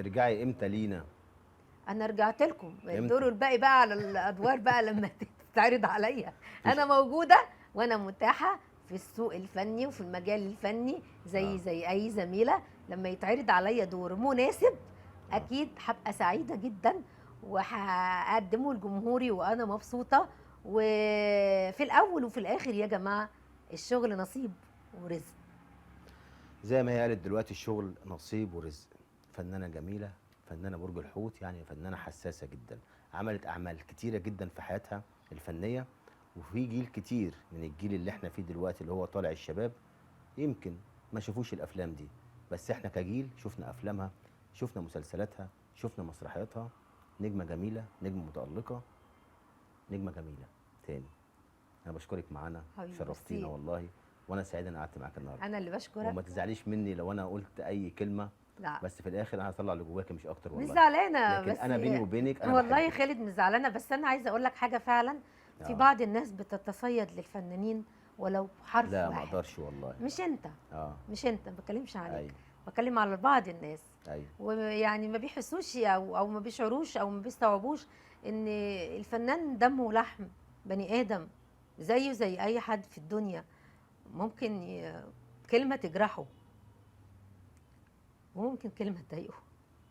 هترجعي امتى لينا؟ انا رجعت لكم امتى؟ الدور الباقي بقى على الادوار بقى لما تتعرض عليا. مفيش. انا موجوده وانا متاحه في السوق الفني وفي المجال الفني اه زي اي زميله. لما يتعرض عليا دور مناسب اه اكيد هبقى سعيده جدا وهقدمه لجمهوري وانا مبسوطه. وفي الاول وفي الاخر يا جماعه الشغل نصيب ورزق. زي ما هي قالت دلوقتي، الشغل نصيب ورزق. فنانه جميله، فنانه برج الحوت، يعني فنانه حساسه جدا، عملت اعمال كتيره جدا في حياتها الفنيه. وفي جيل كتير من الجيل اللي احنا فيه دلوقتي اللي هو طالع الشباب يمكن ما شافوش الافلام دي، بس احنا كجيل شفنا افلامها، شفنا مسلسلاتها، شفنا مسرحياتها. نجمه جميله، نجمه متالقه، نجمه جميله. تاني انا بشكرك معانا، حبيبي شرفتينا ميرسي. والله. وانا سعيد ان قعدت معاك النهارده. انا اللي بشكرك. وما تزعليش مني لو انا قلت اي كلمه، لا بس في الاخر انا هطلع اللي جواكي مش اكتر مش والله. زعلانه لكن بس. انا بيني وبينك انا والله يا بحبك. خالد مش زعلانه، بس انا عايزه اقول لك حاجه فعلا. في اه بعض الناس بتتصيد للفنانين ولو حرف لا ما واحد. اقدرش والله. مش انت. اه مش انت، ما بتكلمش عليك. ايوه بتكلم على بعض الناس. ايوه ويعني ما بيحسوش او ما بيشعروش او ما بيستوعبوش ان الفنان دمه ولحم، بني ادم زيه زي اي حد في الدنيا. ممكن كلمه تجرحه وممكن كلمه تضايقه.